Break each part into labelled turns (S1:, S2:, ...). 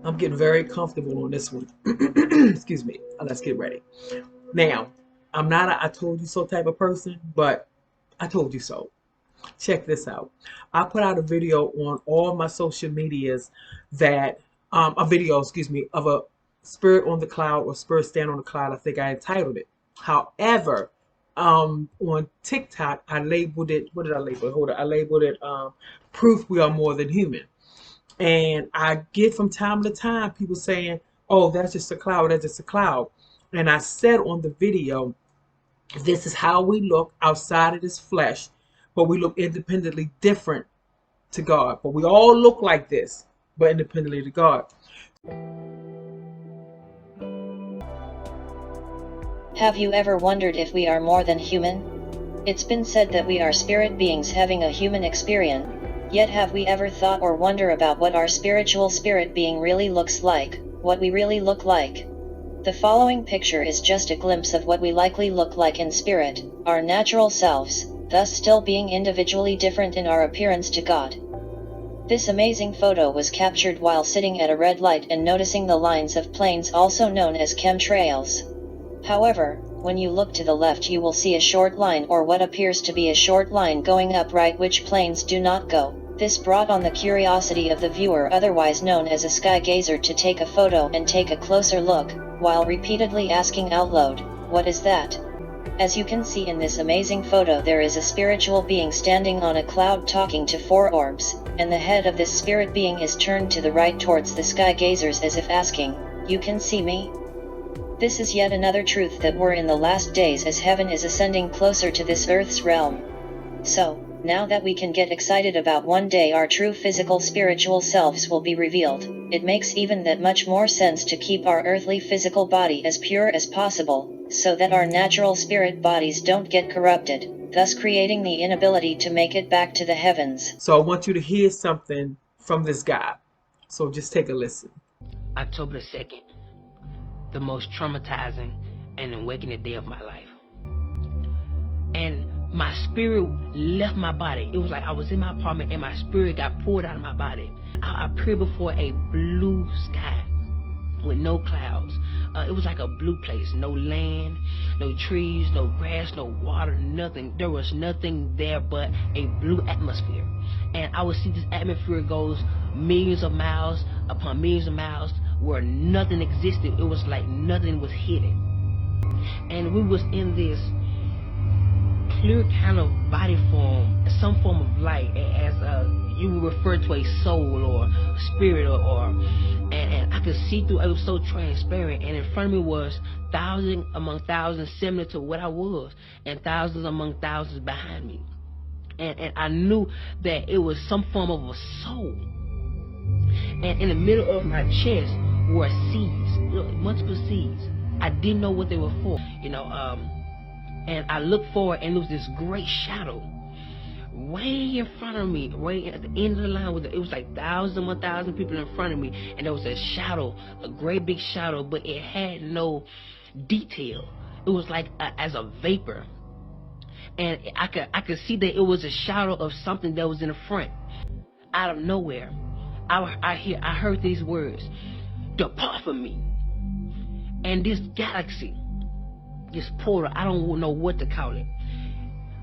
S1: I'm getting very comfortable on this one. Excuse me. Let's get ready. Now, I'm not a I told you so type of person, but I told you so. Check this out. I put out a video on all my social medias that a video, excuse me, of a spirit on the cloud or spirit stand on the cloud. I think I entitled it. However, on TikTok, I labeled it. What did I label it? Hold on. I labeled it proof we are more than human. And I get from time to time people saying, "Oh, that's just a cloud. That's just a cloud." And I said on the video, this is how we look outside of this flesh, but we look independently different to God. But we all look like this, but independently to God.
S2: Have you ever wondered if we are more than human? It's been said that we are spirit beings having a human experience, yet have we ever thought or wonder about what our spiritual spirit being really looks like, what we really look like? The following picture is just a glimpse of what we likely look like in spirit, our natural selves, thus still being individually different in our appearance to God. This amazing photo was captured while sitting at a red light and noticing the lines of planes also known as chemtrails. However, when you look to the left you will see a short line or what appears to be a short line going up right which planes do not go. This brought on the curiosity of the viewer, otherwise known as a sky gazer, to take a photo and take a closer look, while repeatedly asking out loud, "What is that?" As you can see in this amazing photo, there is a spiritual being standing on a cloud talking to four orbs, and the head of this spirit being is turned to the right towards the sky gazers as if asking, "You can see me?" This is yet another truth that we're in the last days as heaven is ascending closer to this earth's realm. So, now that we can get excited about one day our true physical spiritual selves will be revealed, it makes even that much more sense to keep our earthly physical body as pure as possible, so that our natural spirit bodies don't get corrupted, thus creating the inability to make it back to the heavens.
S1: So I want you to hear something from this guy. So just take a listen.
S3: October the 2nd, the most traumatizing and awakening day of my life. And my spirit left my body. It was like I was in my apartment and my spirit got pulled out of my body. I appeared before a blue sky with no clouds. It was like a blue place. No land, no trees, no grass, no water, nothing. There was nothing there but a blue atmosphere. And I would see this atmosphere goes millions of miles upon millions of miles where nothing existed. It was like nothing was hidden. And we was in this clear kind of body form, some form of light, as you would refer to a soul or spirit and I could see through. It was so transparent, and in front of me was thousands among thousands similar to what I was, and thousands among thousands behind me. And I knew that it was some form of a soul. And in the middle of my chest were seeds, multiple seeds. I didn't know what they were for, and I looked forward, and there was this great shadow way in front of me, way at the end of the line. It was like 1,000 people in front of me, and there was a shadow, a great big shadow, but it had no detail. It was like as a vapor, and I could see that it was a shadow of something that was in the front. Out of nowhere, I heard these words, "Depart from me." And this galaxy, this portal, I don't know what to call it,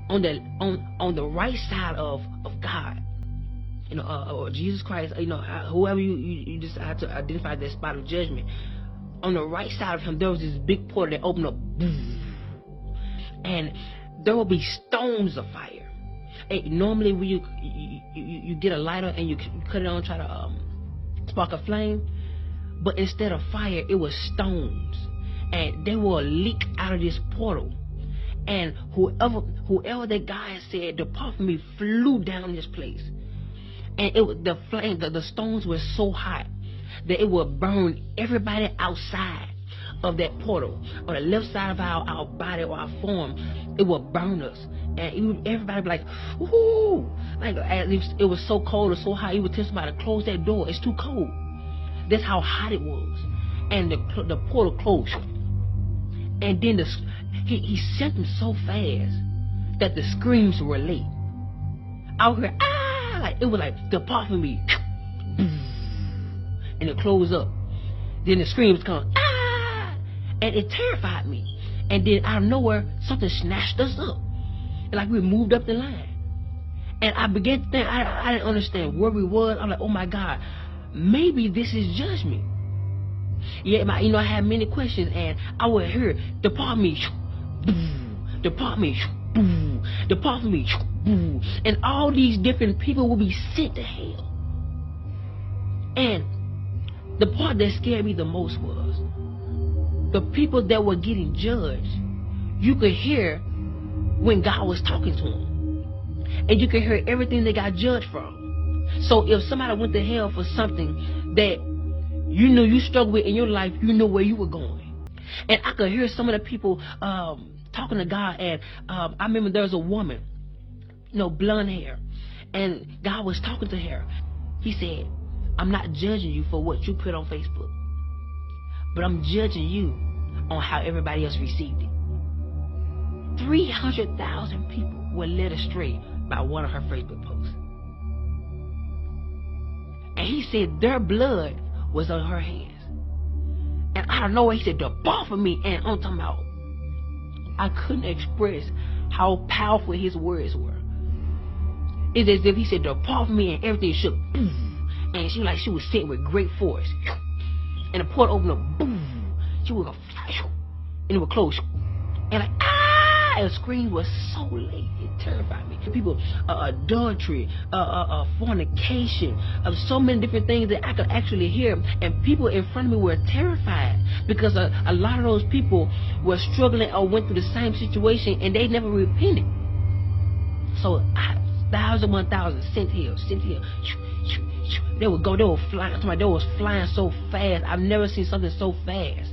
S3: on the right side of God, or Jesus Christ, whoever you decide to identify that spot of judgment, on the right side of him there was this big portal that opened up, and there will be stones of fire. And normally when you get a lighter and you cut it on, try to spark a flame, but instead of fire it was stones, and they will leak out of this portal. And whoever that guy said, "Depart from me," flew down this place. And the stones were so hot that it would burn everybody outside of that portal. On the left side of our body or our form, it would burn us. And everybody would be like, "Ooh!" Like it was so cold or so hot, you would tell somebody to close that door. It's too cold. That's how hot it was. And the portal closed. And then he sent them so fast that the screams were late. I would hear, "Ah!" Like it was like, "Depart from me." and it closed up. Then the screams come, ah! And it terrified me. And then out of nowhere, something snatched us up. Like we moved up the line. And I began to think, I didn't understand where we was. I'm like, oh my God, maybe this is judgment. Yeah, I had many questions, and I would hear, depart me, depart me, depart from me, and all these different people will be sent to hell. And the part that scared me the most was the people that were getting judged. You could hear when God was talking to them, and you could hear everything they got judged from. So if somebody went to hell for something that you knew you struggled with in your life, you know where you were going. And I could hear some of the people talking to God, and I remember there was a woman, blonde hair, and God was talking to her. He said, I'm not judging you for what you put on Facebook, but I'm judging you on how everybody else received it. 300,000 people were led astray by one of her Facebook posts. And he said their blood was on her hands. And out of nowhere, he said, depart from me. And I'm talking about, I couldn't express how powerful his words were. It's as if he said, depart from me, and everything shook. Boom. And she was sent with great force. And the portal opened up. Boom. She was a flash. And it would close. And the scream was so late, it terrified me. People, adultery, fornication, so many different things that I could actually hear. And people in front of me were terrified because a lot of those people were struggling or went through the same situation, and they never repented. So 1,000, 1,000, sent here. They would go, they were flying. They was flying so fast. I've never seen something so fast.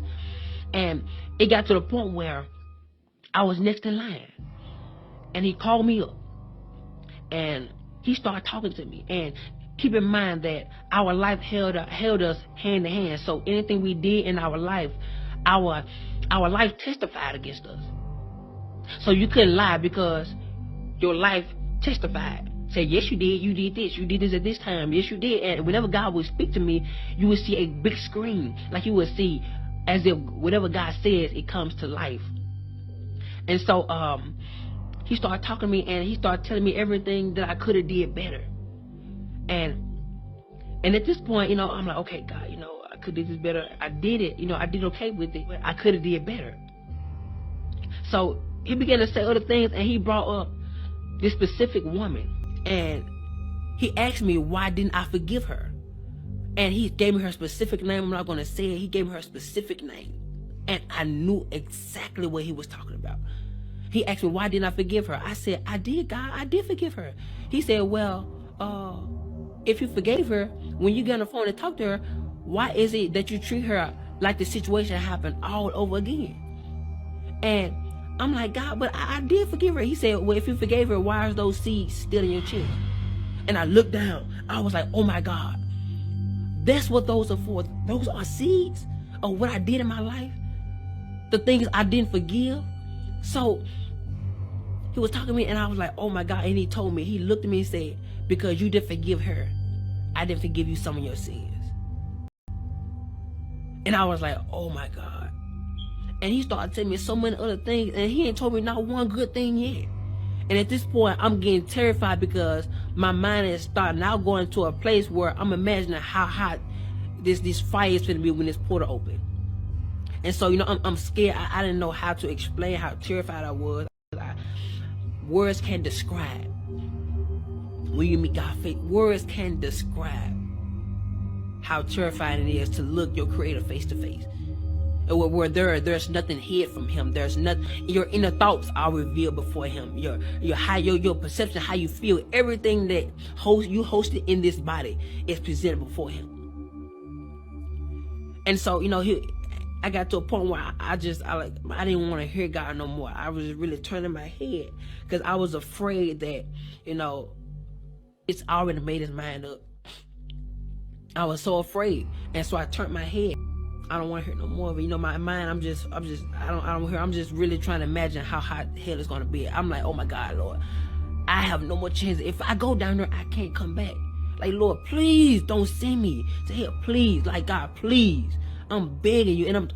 S3: And it got to the point where I was next in line, and he called me up, and he started talking to me. And keep in mind that our life held us hand to hand. So anything we did in our life, our life testified against us. So you couldn't lie because your life testified. Say, yes, you did. You did this. You did this at this time. Yes, you did. And whenever God would speak to me, you would see a big screen, like you would see as if whatever God says, it comes to life. And so he started talking to me, and he started telling me everything that I could have did better. And at this point, I'm like, okay, God, I could do this better. I did it. I did okay with it, but I could have did better. So he began to say other things, and he brought up this specific woman, and he asked me, why didn't I forgive her? And he gave me her specific name. I'm not going to say it. He gave me her specific name. And I knew exactly what he was talking about. He asked me, why didn't I forgive her? I said, I did, God. I did forgive her. He said, well, if you forgave her, when you get on the phone and talk to her, why is it that you treat her like the situation happened all over again? And I'm like, God, but I did forgive her. He said, well, if you forgave her, why are those seeds still in your chest? And I looked down. I was like, oh my God. That's what those are for. Those are seeds of what I did in my life. The things I didn't forgive. So he was talking to me, and I was like, oh my God. And he told me, he looked at me and said, because you didn't forgive her, I didn't forgive you some of your sins. And I was like, oh my God. And he started telling me so many other things, and he ain't told me not one good thing yet. And at this point, I'm getting terrified because my mind is starting now going to a place where I'm imagining how hot this fire is going to be when this portal opens. And so, I'm scared. I didn't know how to explain how terrified I was. Words can't describe. When you meet God face, words can't describe how terrifying it is to look your Creator face to face. Where there's nothing hid from Him. There's nothing. Your inner thoughts are revealed before Him. Your perception, how you feel, everything that you hosted in this body is presented before Him. And so, I got to a point where I didn't want to hear God no more. I was really turning my head because I was afraid that, it's already made his mind up. I was so afraid. And so I turned my head. I don't want to hear no more of it. My mind, I'm just really trying to imagine how hot hell is going to be. I'm like, oh my God, Lord, I have no more chance. If I go down there, I can't come back. Like, Lord, please don't send me to hell. Please, like, God, please. I'm begging you. And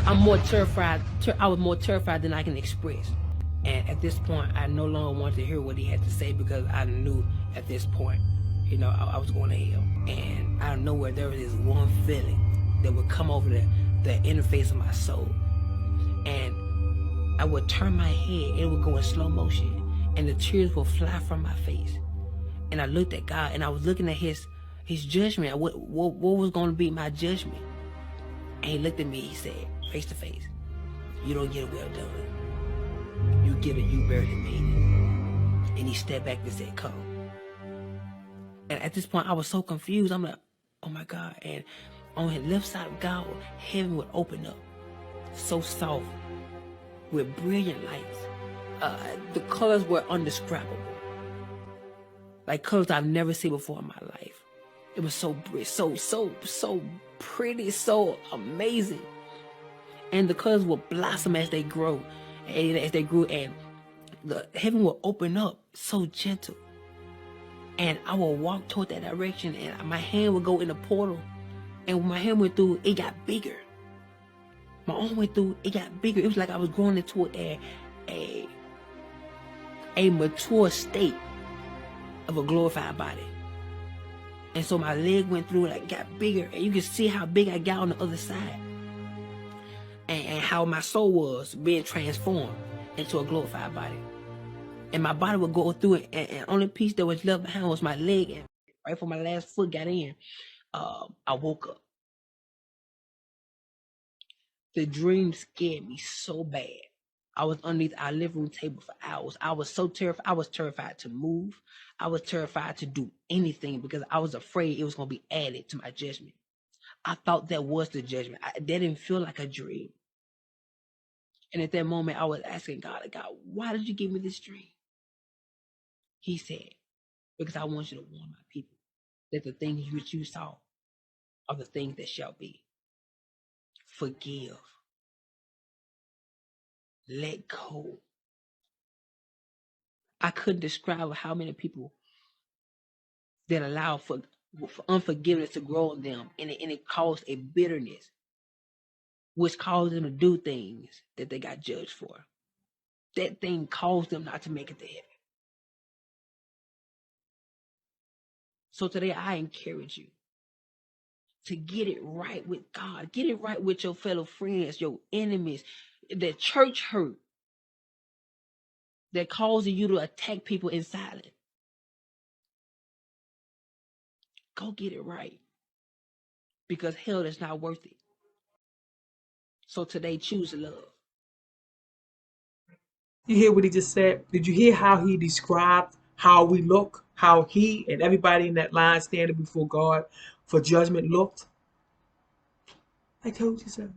S3: I'm more terrified. I was more terrified than I can express. And at this point, I no longer wanted to hear what he had to say, because I knew at this point, you know, I was going to hell. And out of nowhere, there was this one feeling that would come over the interface of my soul. And I would turn my head, and it would go in slow motion, and the tears would fly from my face. And I looked at God, and I was looking at his judgment. What was going to be my judgment? And he looked at me, he said, face to face, you don't get a well done. You get a you barely made it. And he stepped back and said, come. And at this point, I was so confused. I'm like, oh my God. And on the left side of God, heaven would open up, so soft, with brilliant lights. The colors were indescribable. Like colors I've never seen before in my life. It was so pretty, so amazing. And the colors will blossom as they grow, and as they grew, and the heaven will open up so gentle. And I will walk toward that direction, and my hand would go in the portal. And when my hand went through, it got bigger. My arm went through, it got bigger. It was like I was growing into a mature state of a glorified body. And so my leg went through and I got bigger, and you can see how big I got on the other side, and how my soul was being transformed into a glorified body. And my body would go through it, and only piece that was left behind was my leg. And right before my last foot got in, I woke up. The dream scared me so bad. I was underneath our living room table for hours. I was so terrified. I was terrified to move. I was terrified to do anything, because I was afraid it was going to be added to my judgment. I thought that was the judgment. That didn't feel like a dream. And at that moment, I was asking God, why did you give me this dream? He said, because I want you to warn my people that the things which you saw are the things that shall be. Forgive. Let go. I couldn't describe how many people that allow for unforgiveness to grow in them, and it caused a bitterness, which caused them to do things that they got judged for. That thing caused them not to make it to heaven. So today I encourage you to get it right with God. Get it right with your fellow friends, your enemies, the church hurt that causes you to attack people in silence. Go get it right, because hell is not worth it. So today, choose love.
S1: You hear what he just said? Did you hear how he described how we look, how he and everybody in that line standing before God for judgment looked? I told you so.